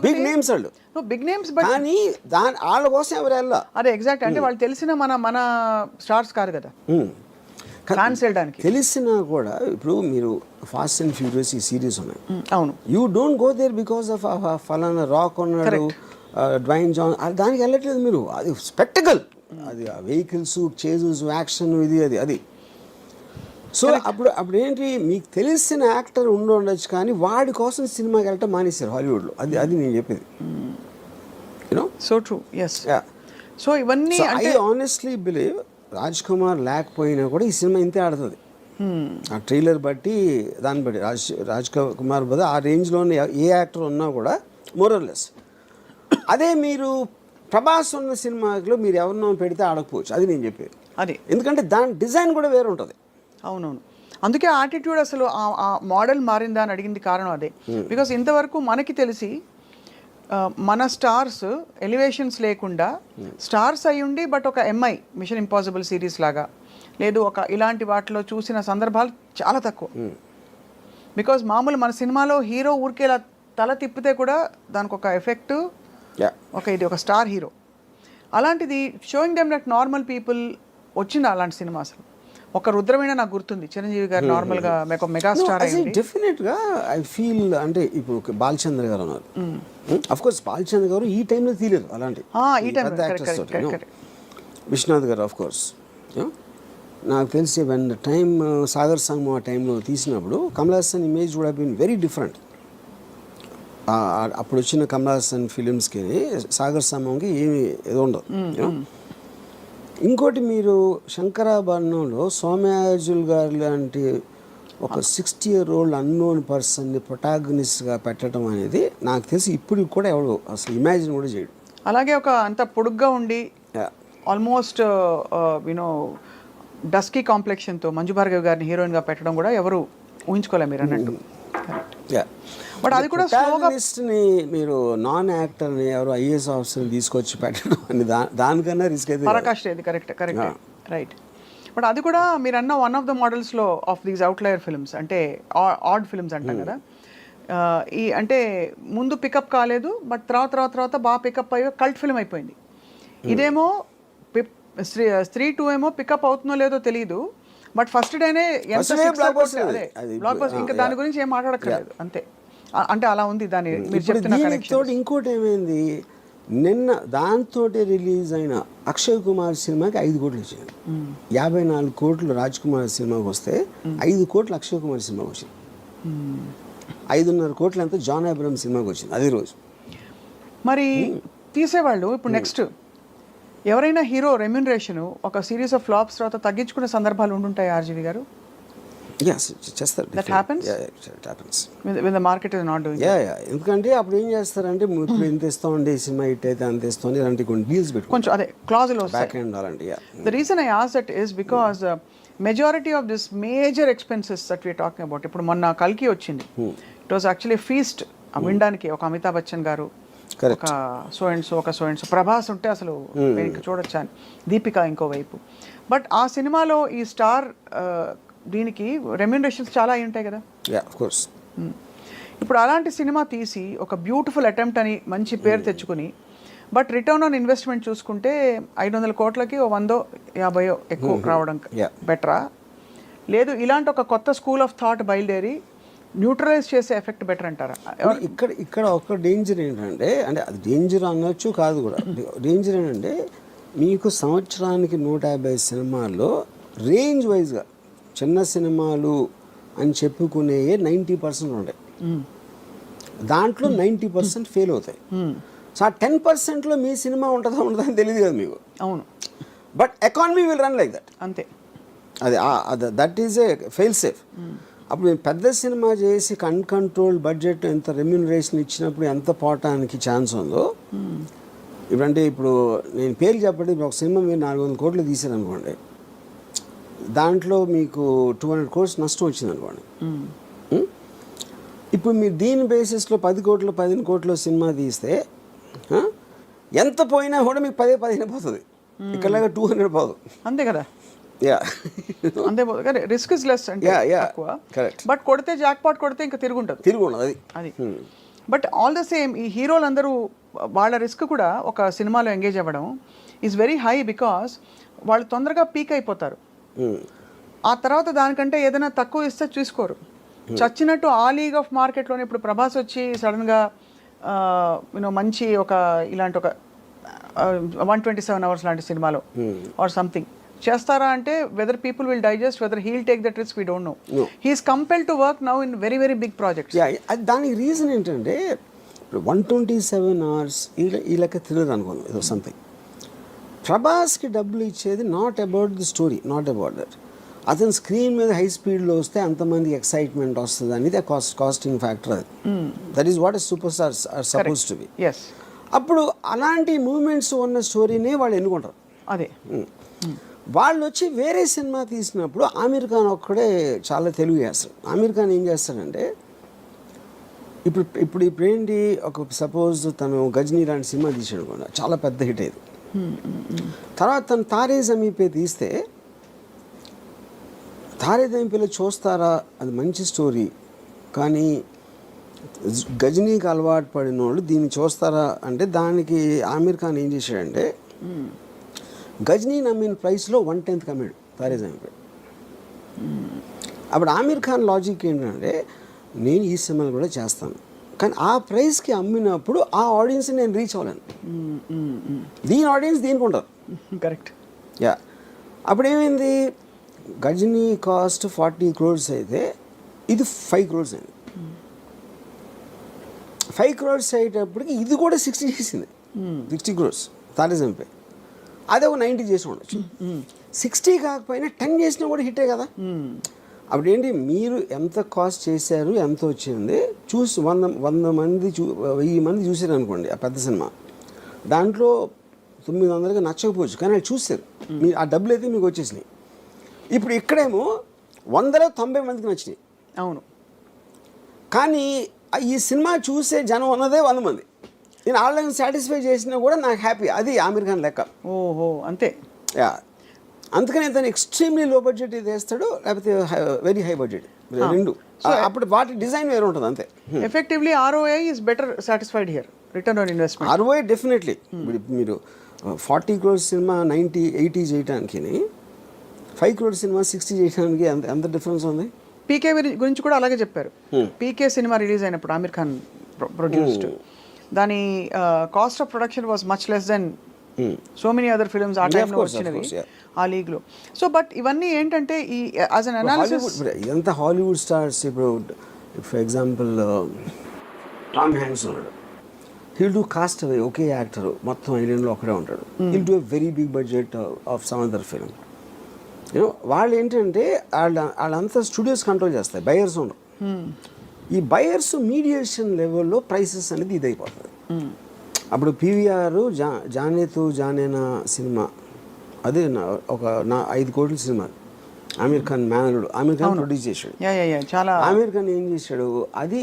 Big names వాళ్ళు, big names, but కానీ వాళ్ళ కోసం ఎవరు వెళ్ళా. అదే ఎగ్జాక్ట్, అంటే వాళ్ళు తెలిసిన మన స్టార్స్ కాదు కదా ఫ్యాన్స్ వెళ్ళడానికి. తెలిసినా కూడా ఇప్పుడు మీరు ఫాస్ట్ అండ్ ఫ్యూరియస్ ఈ సిరీస్ ఉన్నాయి, అవును, you don't go there because of ఫలానా రాక్ ఉన్నాడు, డ్వైన్ జాన్, దానికి వెళ్ళట్లేదు మీరు. అది స్పెక్టకల్, అది వెహికల్స్, చేజెస్, యాక్షన్, ఇది అది. సో అప్పుడు ఏంటి, మీకు తెలిసిన యాక్టర్ ఉండొచ్చు కానీ వాడి కోసం సినిమాకి వెళ్ళటం మానేశారు హాలీవుడ్లో. అది నేను చెప్పేది. You know, so true, yes. So ఇవన్నీ I honestly believe Raj Kumar లేకపోయినా కూడా ఈ సినిమా ఇంతే ఆడుతుంది. ఆ ట్రైలర్ బట్టి, దాన్ని బట్టి రాజ్ కుమార్ బదులు ఆ రేంజ్లోనే ఏ యాక్టర్ ఉన్నా కూడా మోరల్లెస్. అదే మీరు ప్రభాస్ ఉన్న సినిమాలో మీరు ఎవరినో పెడితే ఆడకపోవచ్చు, అది నేను చెప్పేది. అది ఎందుకంటే దాని డిజైన్ కూడా వేరే ఉంటుంది. అవునవును, అందుకే ఆటిట్యూడ్ అసలు ఆ మోడల్ మారిందా అని అడిగింది కారణం అదే. బికాస్ ఇంతవరకు మనకి తెలిసి మన స్టార్స్ ఎలివేషన్స్ లేకుండా స్టార్స్ అయి ఉండి బట్ ఒక ఎంఐ మిషన్ ఇంపాసిబుల్ సిరీస్ లాగా లేదు ఒక ఇలాంటి వాటిలో చూసిన సందర్భాలు చాలా తక్కువ. బికాజ్ మామూలు మన సినిమాలో హీరో ఊరికే ఇలా తల తిప్పితే కూడా దానికి ఒక ఎఫెక్ట్, ఇది ఒక స్టార్ హీరో. అలాంటిది showing them that normal people వచ్చింది అలాంటి సినిమా. అసలు ఒక రుద్రమైన నాకు గుర్తుంది, చిరంజీవి గారు నార్మల్గా మెగా స్టార్ అయ్యింది. డెఫినెట్గా ఐ ఫీల్, అంటే ఇప్పుడు బాలచంద్ర గారు ఉన్నారు, అఫ్ కోర్స్ బాలచంద్ర గారు ఈ టైంలో తీయలేదు అలాంటి యాక్టర్స్ తోటి. విశ్వనాథ్ గారు ఆఫ్ కోర్స్. నాకు తెలిసి వెన్ టైమ్ సాగర్ సంగమం ఆ టైంలో తీసినప్పుడు Kamal Haasan image would have been very different. అప్పుడు వచ్చిన కమల్ హాసన్ ఫిలిమ్స్కి సాగర్ సంగమంకి ఏమి ఏదో ఉండదు. ఇంకోటి, మీరు శంకరాభరణంలో సోమయాజుల్ గారు లాంటి ఒక 60-year-old అన్నోన్ పర్సన్ని ప్రొటాగనిస్ట్గా పెట్టడం అనేది నాకు తెలిసి ఇప్పుడు కూడా ఎవడు అసలు ఇమాజిన్ కూడా చేయడు. అలాగే ఒక అంత పొడుగ్గా ఉండి ఆల్మోస్ట్ యూనో డస్కీ కాంప్లెక్షన్తో మంజు భార్గవి గారిని హీరోయిన్గా పెట్టడం కూడా ఎవరు ఊహించుకోలేము మీరు అన్నట్టు. బట్ అది కూడా ప్రొటాగనిస్ట్ని మీరు నాన్ యాక్టర్ని ఎవరు ఐఏఎస్ ఆఫీసర్ని తీసుకొచ్చి పెట్టడం అని దానికన్నా రిస్క్ అయితే పరాకాష్ట. ఇది కరెక్ట్ రైట్. బట్ అది కూడా మీరు అన్న వన్ ఆఫ్ ద మోడల్స్లో ఆఫ్ దీస్ అవుట్లయర్ ఫిల్మ్స్, అంటే ఆడ్ ఫిల్మ్స్ అంటాం కదా, ఈ అంటే ముందు పికప్ కాలేదు బట్ తర్వాత బాగా పికప్ అయ్యి కల్ట్ ఫిల్మ్ అయిపోయింది. ఇదేమో స్త్రీ 2 ఏమో పికప్ అవుతుందో లేదో తెలియదు, బట్ ఫస్ట్ డేనే ఎంత బ్లాక్ బస్టర్, ఇంకా దాని గురించి ఏం మాట్లాడక్కర్లేదు అంతే. అంటే అలా ఉంది దాని మీరు చెప్తున్న కనెక్షన్. ఇంకోటి ఏమైంది, నిన్న దాంతో రిలీజ్ అయిన అక్షయ్ కుమార్ సినిమాకి 5 కోట్లు వచ్చాయి. 54 కోట్లు రాజ్ కుమార్ సినిమాకి వస్తే 5 కోట్లు అక్షయ్ కుమార్ సినిమాకి వచ్చింది. 5.5 కోట్లు అంతా జాన్ అబ్రహం సినిమాకి వచ్చింది అదే రోజు. మరి తీసేవాళ్ళు ఇప్పుడు నెక్స్ట్ ఎవరైనా హీరో రెమ్యూనరేషన్ ఒక సిరీస్ ఆఫ్ ఫ్లాప్స్ తర్వాత తగ్గించుకునే సందర్భాలు ఉండుంటాయి ఆర్జీవి గారు? చేస్తారు. That happens? Yeah, it happens. When the market is not doing it. Yeah. ఎందుకంటే అప్పుడు ఏం చేస్తారంటే ఇప్పుడు ఇంత ఇస్తామండి సినిమా హిట్ అయితే అంత ఇస్తామని ఇలాంటి కొన్ని డీల్స్ పెట్టుకుంటారు. కొంచెం అదే క్లాజులు వస్తాయి. బ్యాక్ ఎండ్ అలాంటి. The reason I asked that is because majority of this major expenses that we are talking about, ఇప్పుడు మొన్న కల్కి వచ్చింది, it was actually a feast. వినడానికి ఒక అమితాబ్ బచ్చన్ గారు, ఒక సో అండ్ సో ప్రభాస్ ఉంటే అసలు చూడొచ్చా అని, దీపిక ఇంకోవైపు. బట్ ఆ సినిమాలో ఈ స్టార్ దీనికి రెమ్యూనరేషన్స్ చాలా అయి ఉంటాయి కదా. ఇప్పుడు అలాంటి సినిమా తీసి ఒక బ్యూటిఫుల్ అటెంప్ట్ అని మంచి పేరు తెచ్చుకుని, బట్ రిటర్న్ ఆన్ ఇన్వెస్ట్మెంట్ చూసుకుంటే 500 కోట్లకి 100-50 ఎక్కువ రావడం బెటరా, లేదు ఇలాంటి ఒక కొత్త స్కూల్ ఆఫ్ థాట్ బయలుదేరి న్యూట్రలైజ్ చేసే ఎఫెక్ట్ బెటర్ అంటారా? ఇక్కడ ఒక డేంజర్ ఏంటంటే, అంటే అది డేంజర్ అనొచ్చు కాదు కూడా, డేంజర్ ఏంటంటే మీకు సంవత్సరానికి 150 సినిమాల్లో రేంజ్ వైజ్గా చిన్న సినిమాలు అని చెప్పుకునే 90% ఉంటాయి, దాంట్లో 90% ఫెయిల్ అవుతాయి. సో ఆ 10%లో మీ సినిమా ఉంటుందా అని తెలియదు కదా మీకు. అవును, but economy will run like that. అంతే, అది that is a fail safe. అప్పుడు మేము పెద్ద సినిమా చేసి అన్కంట్రోల్ బడ్జెట్ ఎంత రెమ్యూనరేషన్ ఇచ్చినప్పుడు ఎంత పోవటానికి ఛాన్స్ ఉందో. ఇప్పుడంటే ఇప్పుడు నేను పేరు చెప్పండి, ఒక సినిమా మీరు 400 కోట్లు తీసారనుకోండి, దాంట్లో మీకు 200 crores నష్టం వచ్చింది అనుకోండి. ఇప్పుడు మీరు దీని బేసిస్లో 10 కోట్లు 15 కోట్లు సినిమా తీస్తే ఎంత పోయినా కూడా మీకు 10-15 పోతుంది, ఇక్కడలాగా 200 పోదు. అంతే కదా. అంతే, రిస్క్ ఇస్ లెస్ అంటే. కరెక్ట్. బట్ కొడితే జాక్ పాట్ కొడితే ఇంకా తిరుగుంటుంది అది. బట్ ఆల్ ద సేమ్ ఈ హీరోలు అందరూ వాళ్ళ రిస్క్ కూడా ఒక సినిమాలో ఎంగేజ్ అవ్వడం ఈజ్ వెరీ హై బికాస్ వాళ్ళు తొందరగా పీక్ అయిపోతారు. ఆ తర్వాత దానికంటే ఏదైనా తక్కువ ఇస్తే చూసుకోరు. చచ్చినట్టు ఆ లీగ్ ఆఫ్ మార్కెట్లోనే ఇప్పుడు ప్రభాస్ వచ్చి సడన్గా మంచి ఒక ఇలాంటి ఒక 127 hours లాంటి సినిమాలో ఆర్ సంథింగ్ చేస్తారా అంటే whether people will digest, whether he'll take that risk we don't know. He's compelled to work now in very very big projects. దానికి రీజన్ ఏంటంటే ఇప్పుడు 127 hours ఈ లెక్క తిరగదు అనుకోండి ఏదో సంథింగ్. ప్రభాస్కి డబ్బులు ఇచ్చేది not about the story, not about that. అతను స్క్రీన్ మీద హై స్పీడ్లో వస్తే అంతమంది ఎక్సైట్మెంట్ వస్తుంది అనేది కాస్టింగ్ ఫ్యాక్టర్. అది that is what super stars are suppose to be. అప్పుడు అలాంటి మూమెంట్స్ ఉన్న స్టోరీనే వాళ్ళు ఎన్నుకుంటారు. అదే వాళ్ళు వచ్చి వేరే సినిమా తీసినప్పుడు ఆమీర్ ఖాన్ ఒక్కడే చాలా తెలుగు చేస్తాడు. ఆమీర్ ఖాన్ ఏం చేస్తాడంటే ఇప్పుడు ఏంటి, ఒక సపోజ్ తను గజనీ లాంటి సినిమా తీసాడు కూడా చాలా పెద్ద హిట్ అయ్యేది. తర్వాత తను తారే జమీన్ పే తీస్తే తారే జమీన్ పేలో చూస్తారా, అది మంచి స్టోరీ, కానీ గజనీకి అలవాటు పడిన వాళ్ళు దీన్ని చూస్తారా అంటే దానికి ఆమీర్ ఖాన్ ఏం చేశాడంటే గజనీ నమ్మిన ప్రైస్లో 1/10 కమ్మాడు తారే జమీన్ పే. అప్పుడు ఆమీర్ ఖాన్ లాజిక్ ఏంటంటే నేను ఈ సినిమాలు కూడా చేస్తాను, కానీ ఆ ప్రైస్కి అమ్మినప్పుడు ఆ ఆడియన్స్ నేను రీచ్ అవ్వలేను. దీని ఆడియన్స్ దీనికి ఉంటారు. కరెక్ట్. యా, అప్పుడు ఏమైంది, గజనీ కాస్ట్ 40 crores అయితే ఇది 5 crores అయింది. 5 crores అయ్యేటప్పటికి ఇది కూడా 60 చేసింది. 60 crores తారే జమీన్ పే. అదే ఒక 90 చేసి ఉండొచ్చు. 60 కాకపోయినా 10 చేసినా కూడా హిట్టే కదా. అప్పుడు ఏంటి, మీరు ఎంత కాస్ట్ చేశారు, ఎంత వచ్చింది చూసి 100 మంది 1000 మంది చూసారు అనుకోండి ఆ పెద్ద సినిమా, దాంట్లో 900కి నచ్చకపోవచ్చు, కానీ వాళ్ళు చూసారు, మీరు ఆ డబ్బులు అయితే మీకు వచ్చేసినాయి. ఇప్పుడు ఇక్కడేమో 100లో 90 మందికి నచ్చినాయి. అవును, కానీ ఈ సినిమా చూసే జనం ఉన్నదే 100 మంది. నేను వాళ్ళని సాటిస్ఫై చేసినా కూడా నాకు హ్యాపీ. అది ఆమీర్ ఖాన్ లెక్క. ఓహో, అంతే. యా, అందుకని తను ఎక్స్ట్రీమ్లీ లో బడ్జెట్ ఇది వేస్తాడు, లేకపోతే వెరీ హై బడ్జెట్, రెండు. అప్పుడు వాటి డిజైన్ వేరే ఉంటుంది అంతే. Effectively ROI is better satisfied here, return on investment. ROI definitely. మీరు 40 crores సినిమా 90-80 చేయడానికి, 5 crores సినిమా 60 చేయడానికి ఎంత డిఫరెన్స్ ఉంది. పీకే గురించి కూడా అలాగే చెప్పారు. పీకే సినిమా రిలీజ్ అయినప్పుడు ఆమీర్ ఖాన్ ప్రొడ్యూస్డ్, దాని cost of production was much less than so many other films ఆ టైంలో వచ్చినవి ఆ లీగ్లో. సో బట్ ఇవన్నీ ఏంటంటే ఈ యాజ్ అన్ అనాలిసిస్ ఇదంతా హాలీవుడ్ స్టార్స్. ఇప్పుడు ఫర్ ఎగ్జాంపుల్ టామ్ హ్యాంక్స్ ఉన్నాడు, హీల్ డూ కాస్ట్ అవే, ఒకే యాక్టర్ మొత్తం ఐలాండ్లో ఒకడే ఉంటాడు. He'll do a very big budget of some other film. వాళ్ళు ఏంటంటే వాళ్ళంతా స్టూడియోస్ కంట్రోల్ చేస్తాయి, బయర్స్ ఉండవు. ఈ బయర్స్ మీడియేషన్ లెవెల్లో ప్రైసెస్ అనేది ఇది అయిపోతుంది. అప్పుడు PVR జానేతు జానేనా సినిమా, అదే ఒక 5 కోట్ల సినిమా, ఆమీర్ ఖాన్ మేనరుడు, ఆమీర్ ఖాన్ ప్రొడ్యూస్ చేశాడు. చాలా ఆమీర్ ఖాన్ ఏం చేశాడు, అది